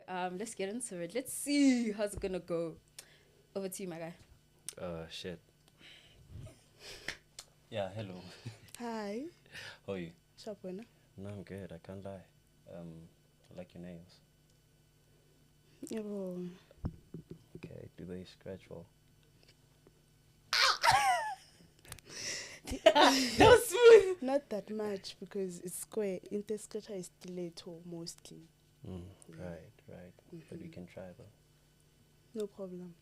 let's get into it. Let's see how's it gonna go. Over to you, my guy. Shit. Yeah, hello. Hi. How are you? Shapwena. No, I'm good. I can't lie. I like your nails. Yebo. Okay, do they scratch well? That was smooth. Not that much because it's square. Interscratcher is stiletto mostly. Right. But we can try though. No problem.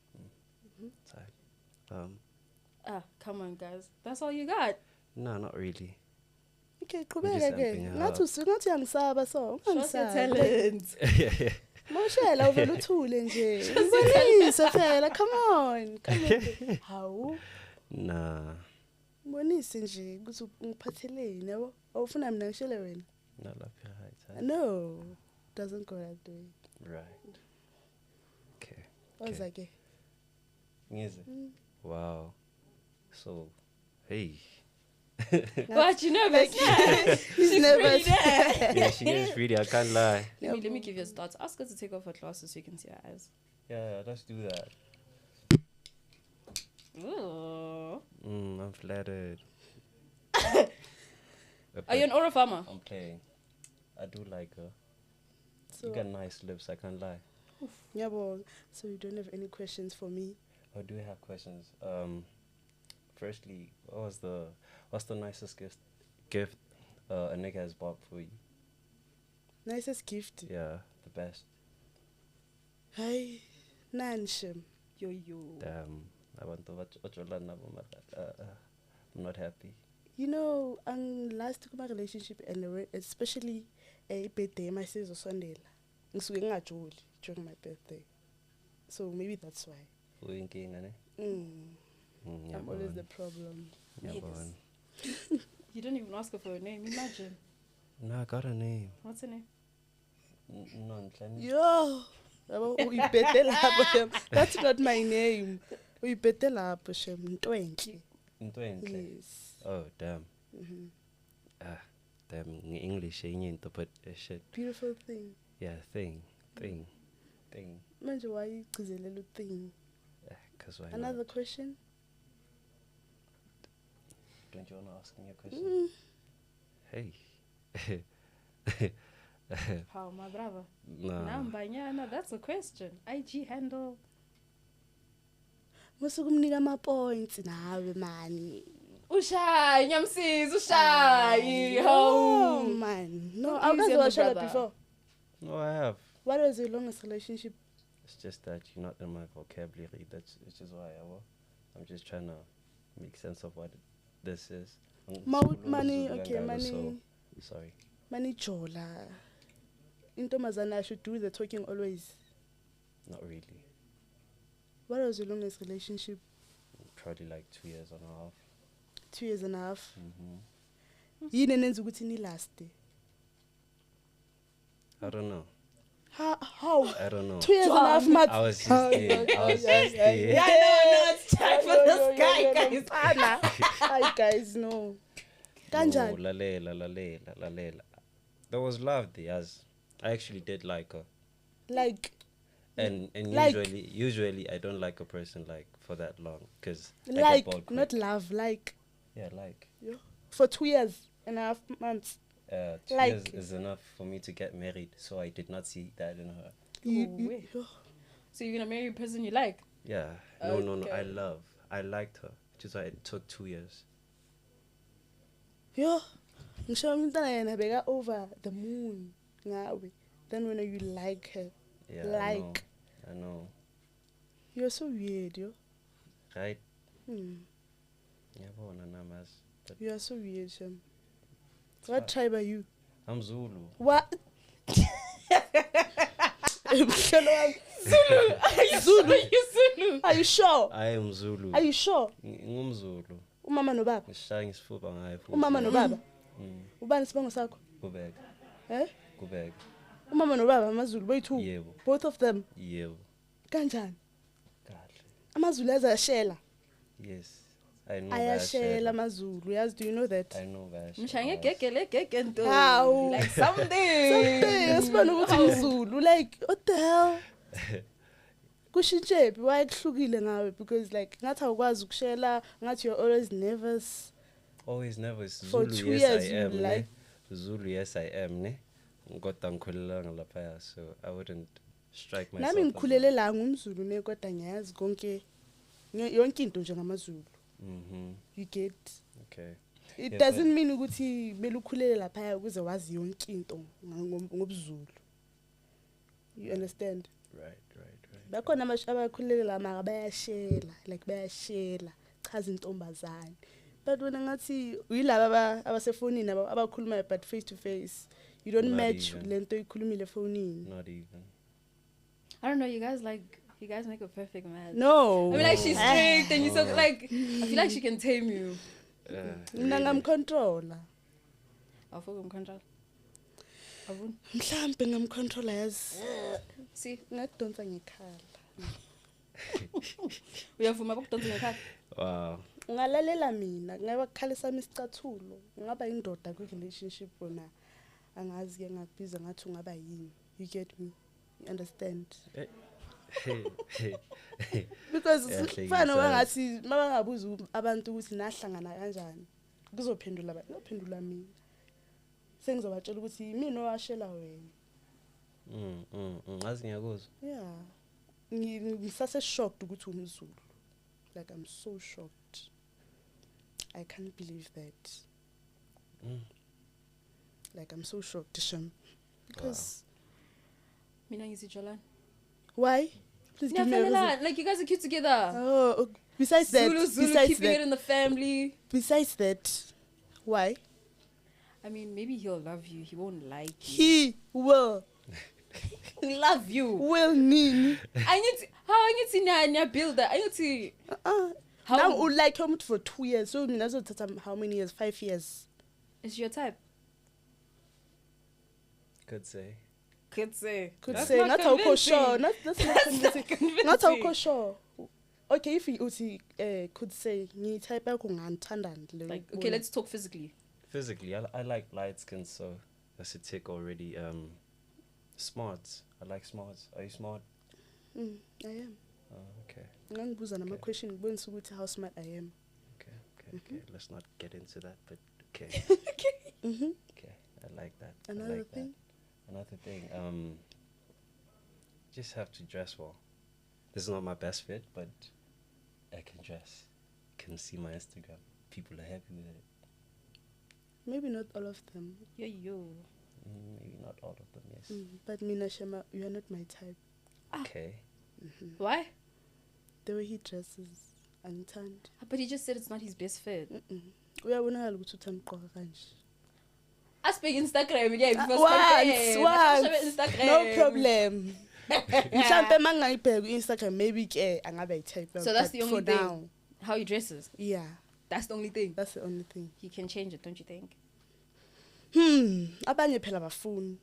Tight. Come on, guys. That's all you got. No, not really. Okay, just qhubeka ke. amping it Ngathi uyangisaba so. Show us your talent. Yeah. Moshela uvela uthule nje. Mbonise phela, come on. Hawu. Nah, Mbonise nje ukuthi ngiphatheleni yabo. Awufuna mina ngishele wena. not up your height. No. Doesn't go that way. Right. Okay. Oza ke. Is it? Wow. So, hey. What, you nervous? Yeah. He's nervous. Yeah, she is really. I can't lie. Let me give you a start. Ask her to take off her glasses so you can see her eyes. Yeah, let's do that. Ooh. I'm flattered. Are you an oral farmer? I'm playing. I do like her. So, You got nice lips, I can't lie. yabo. So you don't have any questions for me? I do have questions. Firstly, what's the nicest gift a nigga has bought for you? Nicest gift. Yeah, the best. Hi. Nanshem. Yo. Damn, I want to watch I'm not happy. You know, last my relationship and especially a birthday, my sis Sondela. Ngisuke ngajoli during my birthday. So maybe that's why. Winking, I'm always the problem. You didn't even ask her for a name. Imagine. No, I got a name. What's her name? No, Yo. Uyibhete lapho shem. That's not my name. Uyibhete lapho shem. Ntwenhle. Yes. Oh, damn. Damn, in English, to put shit. Beautiful thing. Yeah, thing. Manje why you little thing? Because why Another not? question? Don't you want to ask me a question? Hey. How, my brother? No. Nambanyana, that's a question. IG handle. Musukumnika ama points nawe mani. Ushayi, nyamsiza, ushayi. Oh Ho. man. No, Don't I use was your watching it brother. before. No, I have. What was your longest relationship? It's just that you're not in my vocabulary. That's which is why I'm just trying to make sense of what this is. Money, okay, money. So, sorry. Money jola. Intomazana, I should do the talking always. Not really. What was your longest relationship? Probably like 2 years and a half. 2 years and a half. Mm-hmm. Yini nenza ukuthi ni last? I don't know. How? I don't know. 2 years and a half months. I was just kidding. Yeah, no, it's time for this guy, guys. Hi guys, no. Kanjani? No, lalela. There was love there, as I actually did like her. Like And like- usually I don't like a person like for that long because like not love, like yeah, like for 2 years and a half months. 2 like- years is enough for me to get married, so I did not see that in her. Wait. So you're gonna marry a person you like? Yeah, no, Okay. I liked her, which is why it took 2 years. Yo, ngisho umntana yena beka over the moon ngawe. Then when you like her, Yeah, like I know, you're so weird, yo. right? Hmm. Yeah, but You are so weird, Shem. What tribe are you? I'm Zulu. What? Zulu. Are you Zulu? You Zulu? Are you sure? I am Zulu. Are you sure? Ngumzulu. Umama nobaba. Ngishaya ngisifuba ngayo futhi. Umama nobaba. Ubani sibongo sakho? Kubeka. Kubeka. Umama nobaba amaZulu boyithu. Yebo. Both of them. Yebo. Kanjani? Kahle. AmaZulu azashela. Yes. I know ayashela bayashare. amazulu yazi, do you know that? I know bayashare. Mshaya ngegele nto. How? Like something. Asibona ukuthi umzulu like what the hell kushintshe why kuhlukile ngawe, because like ngathi awukwazi ukushela, ngathi you're always nervous. Always nervous. For Zulu, 2 yes years I you am. like- Ne? Zulu, yes I am. Ne? Ngoda ngikhulelanga lapha, so I wouldn't strike myself. Nami as ngikhulele la ngumzulu ne, kodwa ngiyazi konke yonke into nje ngamazulu. Mhm. You get? Okay. It Yeah, doesn't mean ukuthi mele ukhulele lapha ukuze wazi yonke into ngobuzulu. You understand? Right. Bakhona abakhulele la mara bayashela, like bayashela, chaza intombazane. But wena ngathi uyilaba abasefonini abakhuluma but face to face. You don't Not match even. lento ikhulumile fonini. Not even. I don't know, you guys make a perfect match. No. I mean, like, she's strict and you're so, like, I feel like she can tame you. Mina ngamcontrola. Awufaka umcontrol. Awun. Mhlambe ngamcontrola yazi. See, Ngadonsa ngekhala. uyavuma bakudonsa ngekhaya. Wow. Ngalalela mina, ngaba kukhalisa isicathulo. Ngaba indoda ku relationship bona. Angazi ke ngakubiza ngathi ungaba yini. You get me? You understand? Because Yahlekisa. fana wangathi mabangabuza abantu ukuthi nahlangana kanjani. Kuzophendula mina. Sengizobatshela ukuthi mina owashela wena. Ngazi ngiyakuzwa. Yeah. Ngisase shocked ukuthi umzulu. Like I'm so shocked. I can't believe that. Like I'm so shocked, Sham. Because Mina ngithi Jolani. why? Please give me a reason. Niyafanelana, like you guys are cute together. Oh, besides that, Zulu besides keeping it that, in the family. besides that, why? I mean, maybe he'll love you. He won't like you. He will Love you. Nini. I need to, how I need to nya build that. I need to how Now would like him for 2 years. So that's how many years? 5 years. is your type. Could say. Could say. Could That's say not not how convincing. sure. That's not convincing. convincing. Not how sure. Okay, if he could say ni type yakho nganthandani. Like, okay, let's talk physically. Physically, I like light skin, so that's a tick already. Smarts. I like smarts. Are you smart? I am. Oh, okay. Ngangibuza nama Okay. question ngibonisa ukuthi how smart I am. Okay. Let's not get into that, but okay. Mhm. Okay. I like that. I Another like that. thing. Another thing. Just have to dress well. This is not my best fit, but I can dress. Can see my Instagram. People are happy with it. Maybe not all of them. Yo. Maybe not all of them, yes. But Mina Shema, you are not my type. Okay. Why? The way he dresses, angithandi. But he just said it's not his best fit. Uyabonakala ukuthi uthanda kanje. I speak Instagram, yeah. Before Once. Instagram. No problem. Mhlambe mangayibheka Instagram maybe ke angabe type. So that's the only for thing. now. How he dresses. Yeah, That's the only thing. that's the only thing. He can change it, don't you think? Abanye phela bafuni.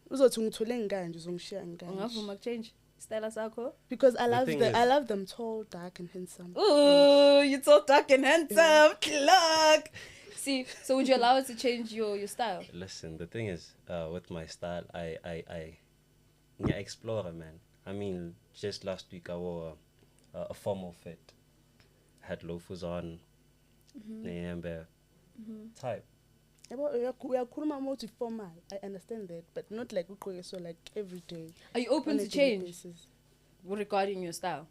Uzothi ngithole ngikanje uzongishiya ngikanje. Ungavuma change style sakho? Because I The love thing the is- I love them tall, dark and handsome. Ooh, you're so dark and handsome. Clock. See, so would you allow us to change your style? Listen, the thing is, with my style, I explore, man. I mean, just last week I wore a formal fit. Had loafers on, Nayambe type. Uyakhuluma more formal. I understand that, but not like uqoke so like every day. Are you open on a to daily change basis. regarding your style?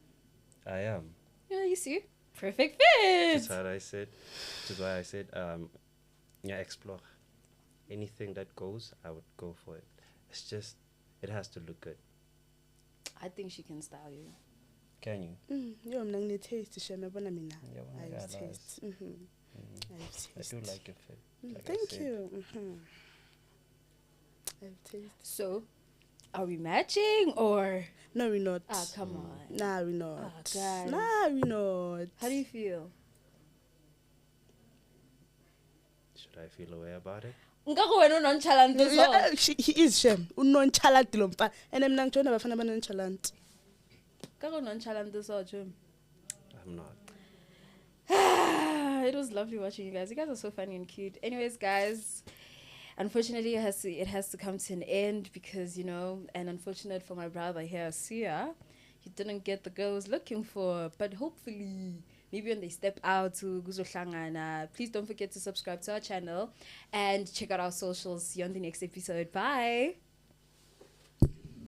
I am. Yeah, you see, perfect fit. That's what I said. That's why I said, explore. Anything that goes, I would go for it. It's just, it has to look good. I think she can style you. Can you? Yo mina ngine taste shema bona mina. Yeah, well, I yeah, have nice. taste. I have I taste. do like your fit. Like I Thank said. you. I have taste. So, are we matching or? No, we're not. Ah, come on. Nah, we're not. Ah, guys. Nah, we're not. How do you feel? Should I feel a way about it? Ngakho wena nonchalant Yeah, he is Shem. Unonchalant lo mpa. Ene mina ngijona bafana banonchalant. Ngakho nonchalant so Jim. I'm not. it was lovely watching you guys. You guys are so funny and cute. Anyways, guys, unfortunately, it has to come to an end because, you know, and unfortunate for my brother here, Sia, he didn't get the girl he was looking for. But hopefully, maybe when they step out to Guzohlangana, please don't forget to subscribe to our channel and check out our socials. See you on the next episode. Bye.